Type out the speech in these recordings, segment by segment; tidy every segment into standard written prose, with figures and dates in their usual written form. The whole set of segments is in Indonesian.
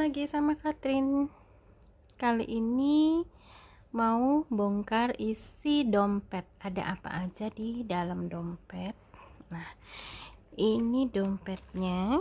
lagi sama Katrin. Kali ini mau bongkar isi dompet. Ada apa aja di dalam dompet. Nah, ini dompetnya.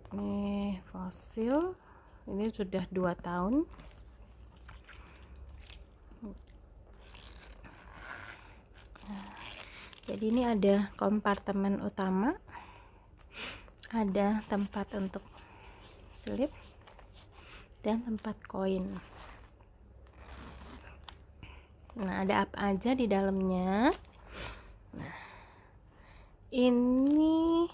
Ini fosil. Ini sudah 2 tahun. Jadi ini ada kompartemen utama. Ada tempat untuk slip dan tempat koin. Nah, ada apa aja di dalamnya? Nah, ini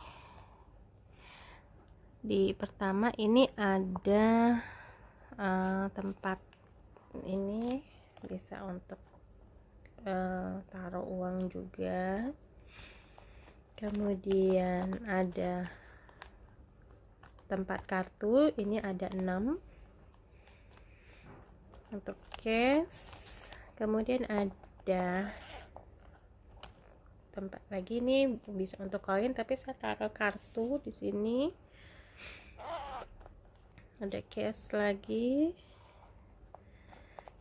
di pertama ini ada tempat ini bisa untuk taruh uang juga. Kemudian ada tempat kartu, ini ada 6 untuk cash. Kemudian ada tempat lagi, ini bisa untuk koin, tapi saya taruh kartu di sini. Ada cash lagi.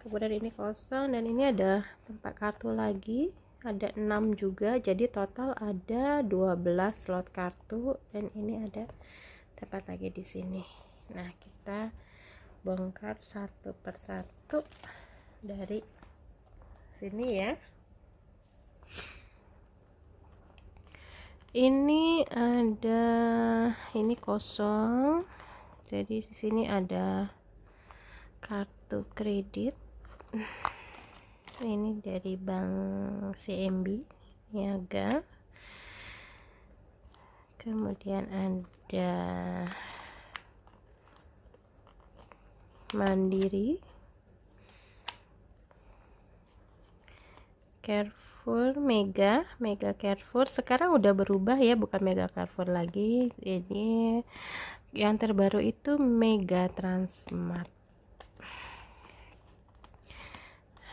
Kemudian ini kosong, dan ini ada tempat kartu lagi, ada 6 juga, jadi total ada 12 slot kartu, dan ini ada tempat lagi di sini. Nah, kita bongkar satu persatu dari sini ya. Ini ada, ini kosong, jadi di sini ada kartu kredit. Ini dari bank CMB Niaga. Kemudian ada Mandiri, Carrefour, Mega Carrefour. Sekarang udah berubah ya, bukan Mega Carrefour lagi. Ini yang terbaru itu Mega Transmart.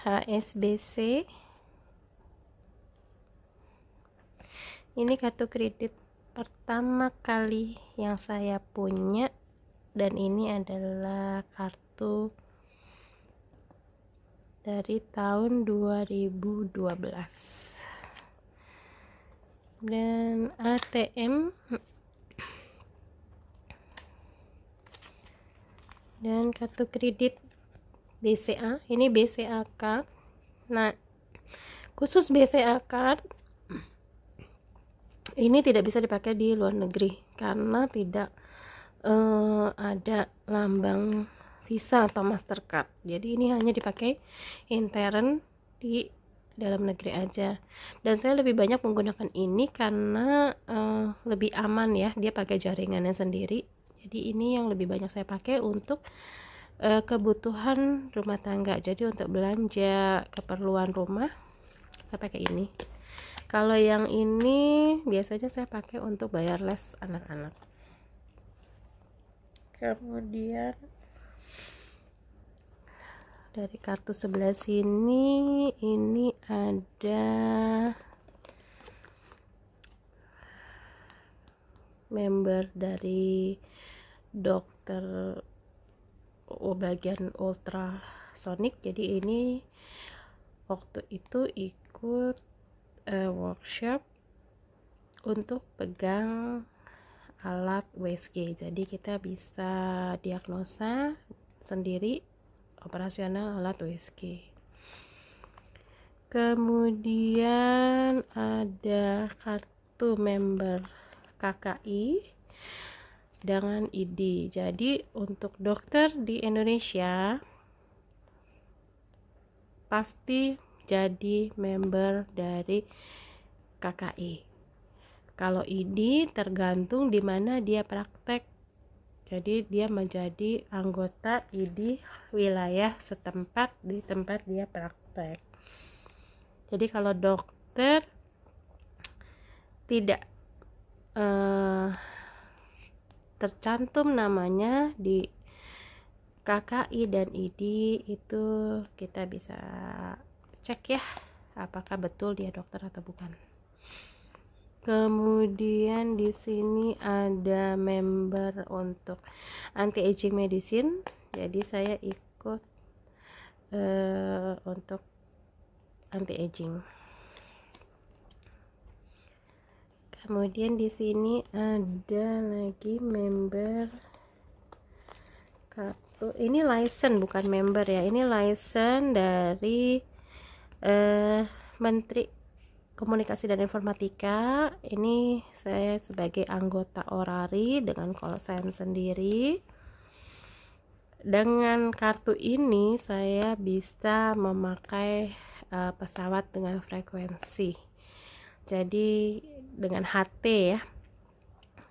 HSBC. Ini kartu kredit pertama kali yang saya punya, dan ini adalah kartu dari tahun 2012. Dan ATM dan kartu kredit BCA. Ini BCA card. Nah, khusus BCA card ini tidak bisa dipakai di luar negeri karena tidak ada lambang Visa atau Mastercard. Jadi ini hanya dipakai intern di dalam negeri aja. Dan saya lebih banyak menggunakan ini karena lebih aman ya, dia pakai jaringannya sendiri. Jadi ini yang lebih banyak saya pakai untuk kebutuhan rumah tangga. Jadi untuk belanja keperluan rumah saya pakai ini. Kalau yang ini biasanya saya pakai untuk bayar les anak-anak. Kemudian dari kartu sebelah sini ini ada member dari dokter bagian ultrasonic. Jadi ini waktu itu ikut workshop untuk pegang alat USG, jadi kita bisa diagnosa sendiri operasional alat USG. Kemudian ada kartu member KKI dengan ID. Jadi untuk dokter di Indonesia pasti jadi member dari KKI. Kalau ID tergantung di mana dia praktek. Jadi dia menjadi anggota ID wilayah setempat di tempat dia praktek. Jadi kalau dokter tidak tercantum namanya di KKI dan ID, itu kita bisa cek ya apakah betul dia dokter atau bukan. Kemudian di sini ada member untuk anti aging medicine. Jadi saya ikut untuk anti aging. Kemudian di sini ada lagi member kartu. Ini license bukan member ya. Ini license dari Menteri Komunikasi dan Informatika. Ini saya sebagai anggota orari dengan call sign sendiri. Dengan kartu ini saya bisa memakai pesawat dengan frekuensi. Jadi dengan HT ya.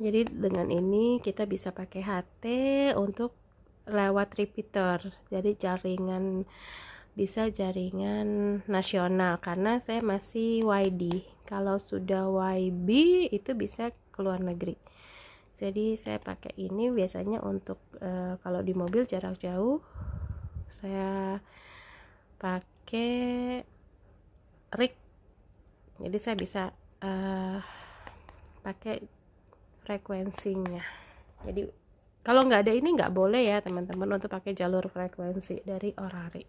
Jadi dengan ini kita bisa pakai HT untuk lewat repeater. Jadi jaringan bisa jaringan nasional karena saya masih YD. Kalau sudah YB itu bisa ke luar negeri. Jadi saya pakai ini biasanya untuk kalau di mobil jarak jauh saya pakai RIC. Jadi saya bisa pakai frekuensinya. Jadi kalau nggak ada ini nggak boleh ya teman-teman untuk pakai jalur frekuensi dari orari.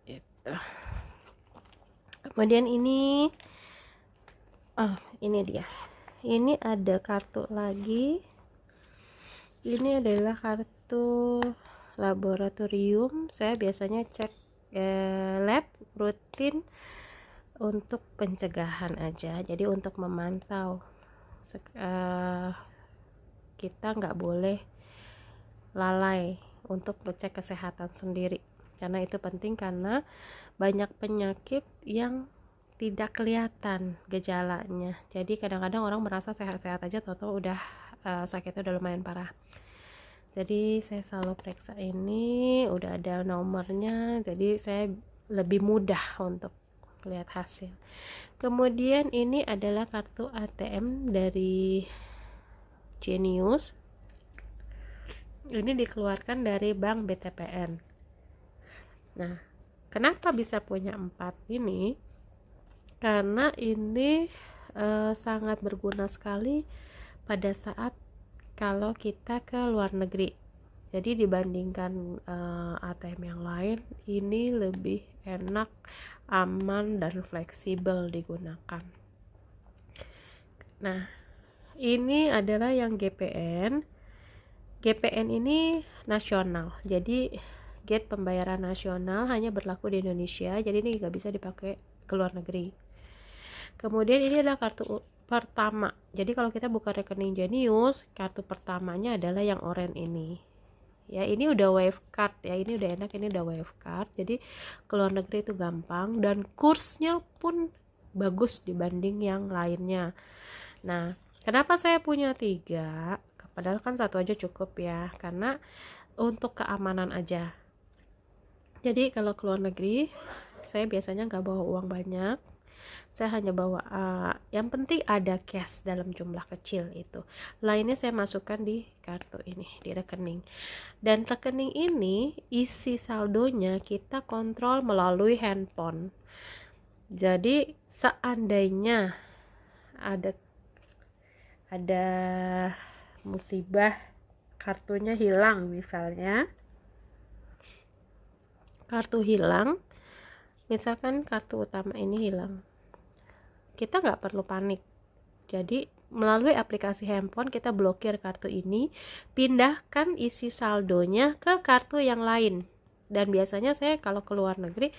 Gitu. Kemudian ini dia. Ini ada kartu lagi. Ini adalah kartu laboratorium. Saya biasanya cek lab rutin untuk pencegahan aja. Jadi untuk memantau kita nggak boleh lalai untuk ngecek kesehatan sendiri, karena itu penting karena banyak penyakit yang tidak kelihatan gejalanya. Jadi kadang-kadang orang merasa sehat-sehat aja, tahu-tahu udah sakitnya udah lumayan parah. Jadi saya selalu periksa ini, udah ada nomornya, jadi saya lebih mudah untuk lihat hasil. Kemudian ini adalah kartu ATM dari Genius. Ini dikeluarkan dari Bank BTPN. Nah, kenapa bisa punya 4 ini? Karena ini sangat berguna sekali pada saat kalau kita ke luar negeri. Jadi dibandingkan ATM yang lain, ini lebih enak, aman, dan fleksibel digunakan. Nah, ini adalah yang GPN. GPN ini nasional, jadi gate pembayaran nasional hanya berlaku di Indonesia, jadi ini nggak bisa dipakai ke luar negeri. Kemudian ini adalah kartu pertama, jadi kalau kita buka rekening Genius, kartu pertamanya adalah yang oranye ini. Ya, ini udah wave card ya, ini udah enak, ini udah wave card, jadi ke luar negeri itu gampang dan kursnya pun bagus dibanding yang lainnya. Nah, kenapa saya punya 3? Padahal kan 1 aja cukup ya, karena untuk keamanan aja. Jadi kalau ke luar negeri, saya biasanya nggak bawa uang banyak. Saya hanya bawa yang penting ada cash dalam jumlah kecil itu. Lainnya saya masukkan di kartu ini, di rekening. Dan rekening ini isi saldonya kita kontrol melalui handphone. Jadi seandainya ada musibah, kartunya hilang misalnya, kartu hilang, misalkan kartu utama ini hilang, kita nggak perlu panik. Jadi melalui aplikasi handphone kita blokir kartu ini, pindahkan isi saldonya ke kartu yang lain. Dan biasanya saya kalau ke luar negeri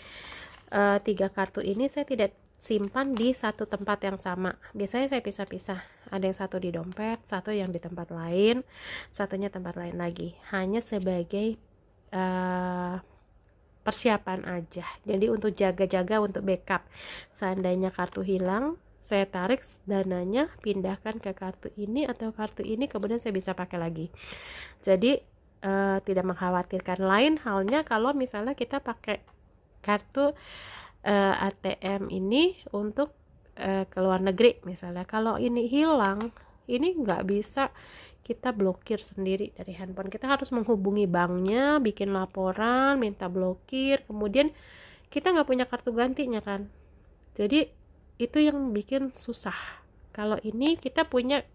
3 kartu ini saya tidak simpan di satu tempat yang sama. Biasanya saya pisah-pisah. Ada yang satu di dompet, satu yang di tempat lain, satunya tempat lain lagi. Hanya sebagai persiapan aja. Jadi untuk jaga-jaga, untuk backup. Seandainya kartu hilang, saya tarik dananya, pindahkan ke kartu ini atau kartu ini, kemudian saya bisa pakai lagi. Jadi tidak mengkhawatirkan. Lain halnya kalau misalnya kita pakai kartu ATM ini untuk ke luar negeri misalnya, kalau ini hilang, ini nggak bisa kita blokir sendiri dari handphone. Kita harus menghubungi banknya, bikin laporan, minta blokir, kemudian kita nggak punya kartu gantinya kan. Jadi itu yang bikin susah. Kalau ini kita punya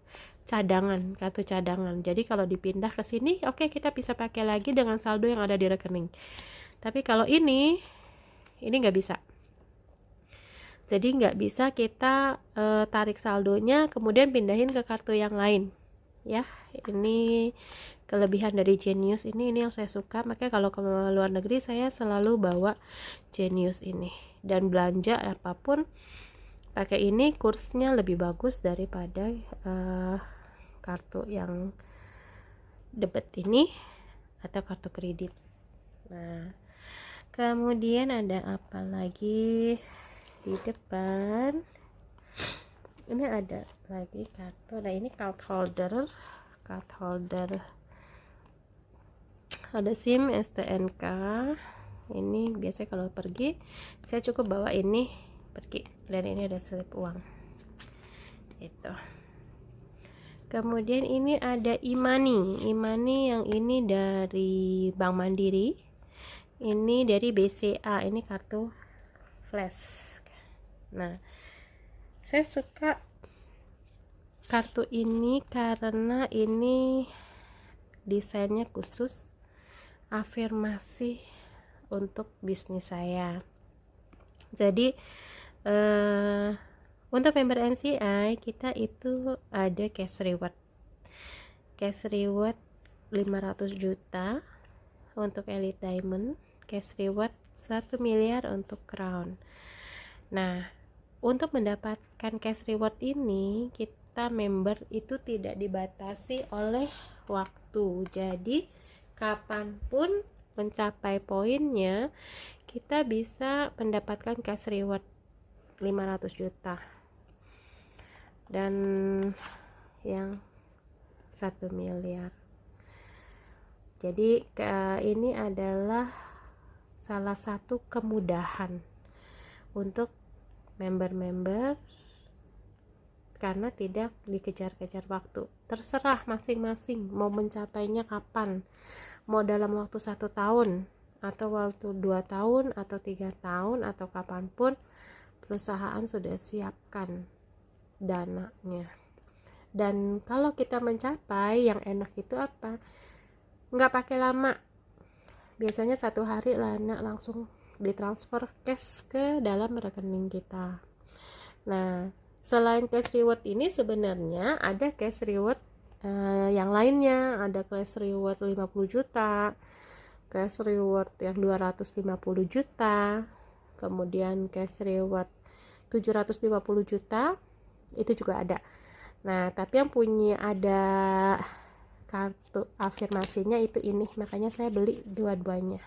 cadangan, kartu cadangan. Jadi kalau dipindah ke sini, oke, kita bisa pakai lagi dengan saldo yang ada di rekening. Tapi kalau ini nggak bisa. Jadi nggak bisa kita tarik saldonya kemudian pindahin ke kartu yang lain. Ya, ini kelebihan dari Genius ini yang saya suka. Makanya kalau ke luar negeri saya selalu bawa Genius ini, dan belanja apapun pakai ini, kursnya lebih bagus daripada kartu yang debit ini atau kartu kredit. Nah, kemudian ada apa lagi di depan? Ini ada lagi kartu. Nah, ini card holder. Ada SIM, STNK. Ini biasanya kalau pergi saya cukup bawa ini pergi, dan ini ada slip uang itu. Kemudian ini ada e-money yang ini dari Bank Mandiri, ini dari BCA, ini kartu flash. Nah, saya suka kartu ini karena ini desainnya khusus, afirmasi untuk bisnis saya. Jadi untuk member NCI kita itu ada cash reward 500 juta untuk Elite Diamond, cash reward 1 miliar untuk Crown. Nah, untuk mendapatkan cash reward ini kita member itu tidak dibatasi oleh waktu. Jadi kapanpun mencapai poinnya kita bisa mendapatkan cash reward 500 juta dan yang 1 miliar. Jadi ini adalah salah satu kemudahan untuk member-member karena tidak dikejar-kejar waktu. Terserah masing-masing mau mencapainya kapan, mau dalam waktu 1 tahun atau waktu 2 tahun atau 3 tahun atau kapanpun, perusahaan sudah siapkan dananya. Dan kalau kita mencapai, yang enak itu apa? Nggak pakai lama, biasanya 1 hari langsung ditransfer cash ke dalam rekening kita. Nah, selain cash reward ini sebenarnya ada cash reward yang lainnya. Ada cash reward 50 juta, cash reward yang 250 juta, kemudian cash reward 750 juta, itu juga ada. Nah, tapi yang punya ada kartu afirmasinya itu ini, makanya saya beli dua-duanya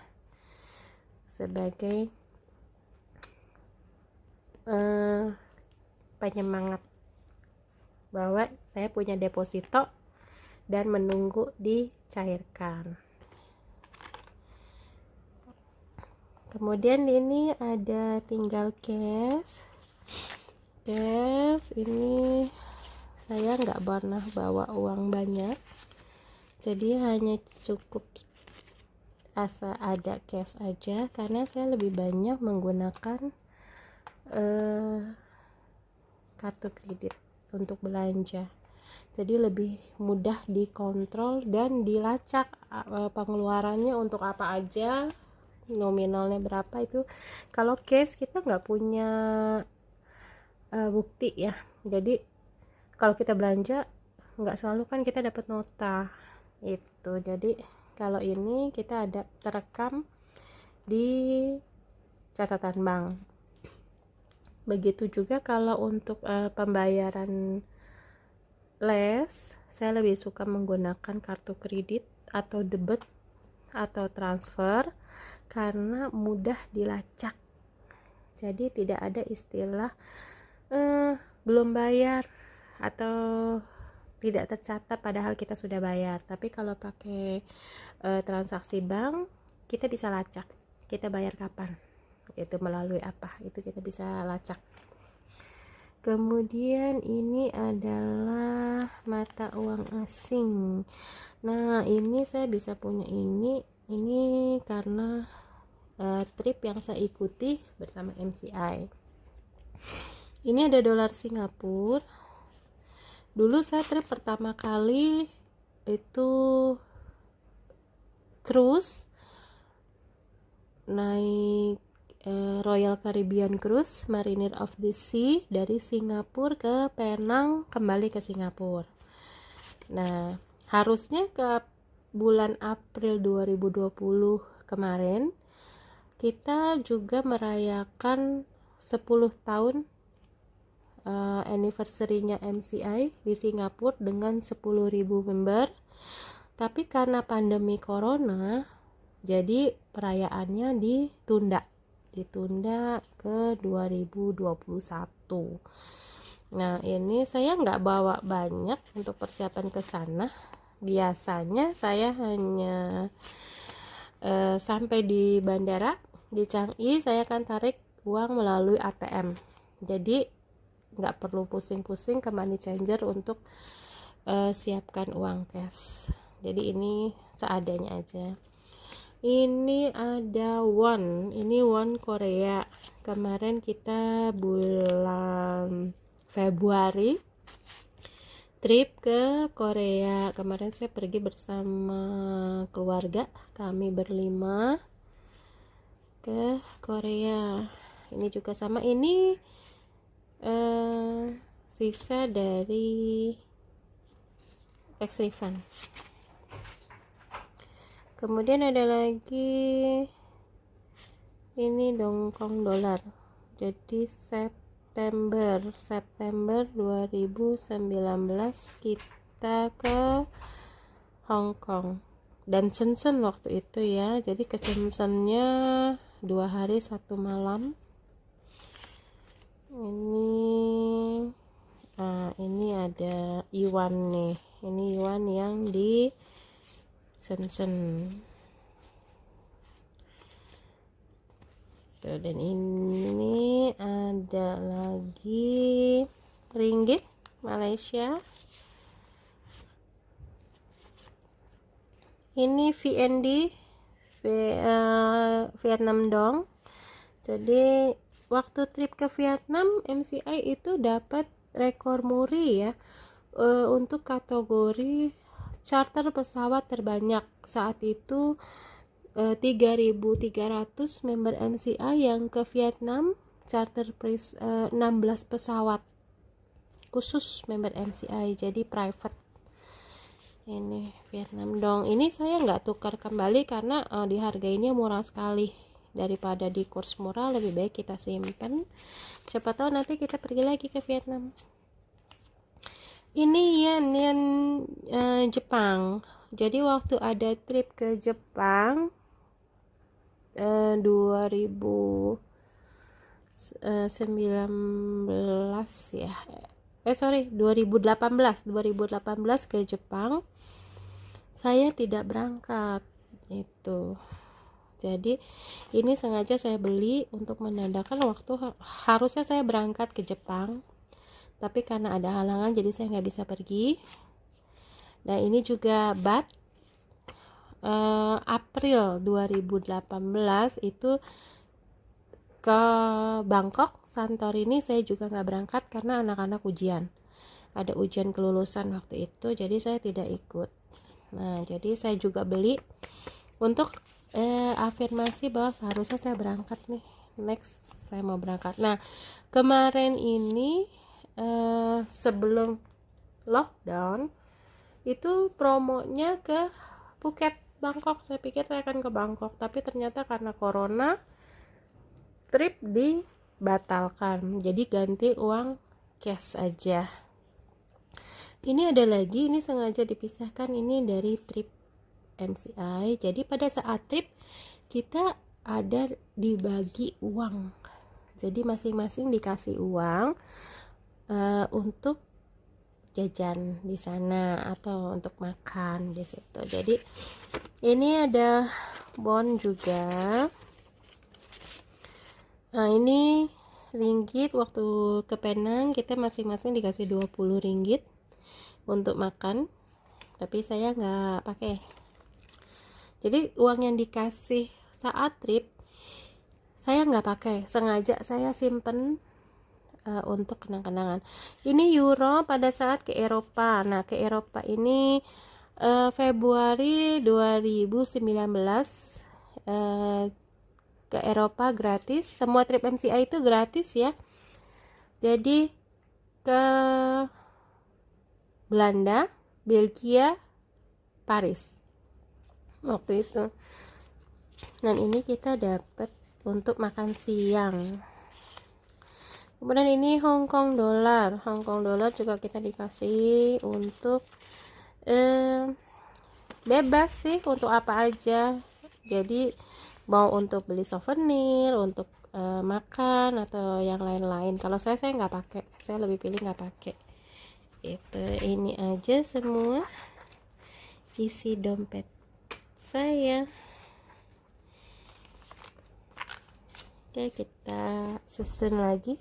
sebagai penyemangat bahwa saya punya deposito dan menunggu dicairkan. Kemudian ini ada tinggal cash. Ini saya nggak pernah bawa uang banyak, jadi hanya cukup asal ada cash aja, karena saya lebih banyak menggunakan kartu kredit untuk belanja. Jadi lebih mudah dikontrol dan dilacak pengeluarannya untuk apa aja, nominalnya berapa. Itu kalau cash kita nggak punya bukti ya. Jadi kalau kita belanja nggak selalu kan kita dapat nota itu. Jadi kalau ini kita ada terekam di catatan bank. Begitu juga kalau untuk pembayaran les, saya lebih suka menggunakan kartu kredit atau debit atau transfer karena mudah dilacak. Jadi tidak ada istilah belum bayar atau tidak tercatat padahal kita sudah bayar. Tapi kalau pakai transaksi bank, kita bisa lacak kita bayar kapan, itu melalui apa, itu kita bisa lacak. Kemudian ini adalah mata uang asing. Nah, ini saya bisa punya ini karena trip yang saya ikuti bersama MCI. Ini ada dolar Singapura Dulu saya trip pertama kali itu cruise, naik Royal Caribbean Cruise Mariner of the Sea dari Singapura ke Penang, kembali ke Singapura. Nah, harusnya ke bulan April 2020 kemarin kita juga merayakan 10 tahun anniversary-nya MCI di Singapura dengan 10.000 member. Tapi karena pandemi corona, jadi perayaannya ditunda ke 2021. Nah, ini saya nggak bawa banyak untuk persiapan ke sana. Biasanya saya hanya sampai di bandara di Changi, saya akan tarik uang melalui ATM. Jadi nggak perlu pusing-pusing ke money changer untuk siapkan uang cash. Jadi ini seadanya aja. Ini ada won, ini won Korea. Kemarin kita bulan Februari trip ke Korea. Kemarin saya pergi bersama keluarga, kami berlima ke Korea. Ini juga sama, ini sisa dari tax refund. Kemudian ada lagi ini dongkong dolar. Jadi September 2019 kita ke Hong Kong dan Shenzhen waktu itu ya. Jadi ke Shenzhennya 2 hari 1 malam. Ini ada Iwan nih. Ini Iwan yang di Shenzhen. Tuh, dan ini ada lagi ringgit Malaysia. Ini VND Vietnam dong. Jadi waktu trip ke Vietnam, MCI itu dapat rekor muri ya untuk kategori charter pesawat terbanyak. Saat itu 3.300 member MCI yang ke Vietnam charter 16 pesawat khusus member MCI, jadi private. Ini Vietnam dong. Ini saya nggak tukar kembali karena dihargainya murah sekali. Daripada di kurs murah, lebih baik kita simpan, siapa tahu nanti kita pergi lagi ke Vietnam. Ini yen Jepang. Jadi waktu ada trip ke Jepang 2019 ya. 2018 ke Jepang. Saya tidak berangkat itu. Jadi ini sengaja saya beli untuk menandakan waktu harusnya saya berangkat ke Jepang, tapi karena ada halangan jadi saya nggak bisa pergi. Nah, ini juga BAT April 2018 itu ke Bangkok, Santorini saya juga nggak berangkat karena anak-anak ujian. Ada ujian kelulusan waktu itu, jadi saya tidak ikut. Nah, jadi saya juga beli untuk afirmasi bahwa seharusnya saya berangkat nih. Next, saya mau berangkat. Nah, kemarin ini sebelum lockdown itu promonya ke Phuket, Bangkok. Saya pikir saya akan ke Bangkok, tapi ternyata karena corona trip dibatalkan, jadi ganti uang cash aja. Ini ada lagi, ini sengaja dipisahkan, ini dari trip MCI. Jadi pada saat trip kita ada dibagi uang, jadi masing-masing dikasih uang untuk jajan di sana atau untuk makan di situ. Jadi ini ada bon juga. Nah, ini ringgit waktu ke Penang kita masing-masing dikasih 20 ringgit untuk makan, tapi saya nggak pakai. Jadi uang yang dikasih saat trip saya nggak pakai, sengaja saya simpen untuk kenang-kenangan. Ini euro pada saat ke Eropa. Nah, ke Eropa ini Februari 2019, ke Eropa gratis. Semua trip MCI itu gratis ya. Jadi ke Belanda, Belgia, Paris waktu itu. Dan ini kita dapat untuk makan siang. Kemudian ini Hong Kong dolar. Hong Kong dolar juga kita dikasih untuk bebas sih untuk apa aja. Jadi mau untuk beli souvenir, untuk makan atau yang lain-lain. Kalau saya nggak pakai. Saya lebih pilih nggak pakai. Itu ini aja semua isi dompet saya. Oke, kita susun lagi.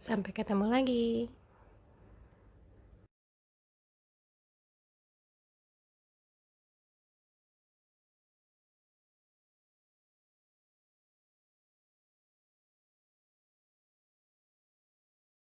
Sampai ketemu lagi.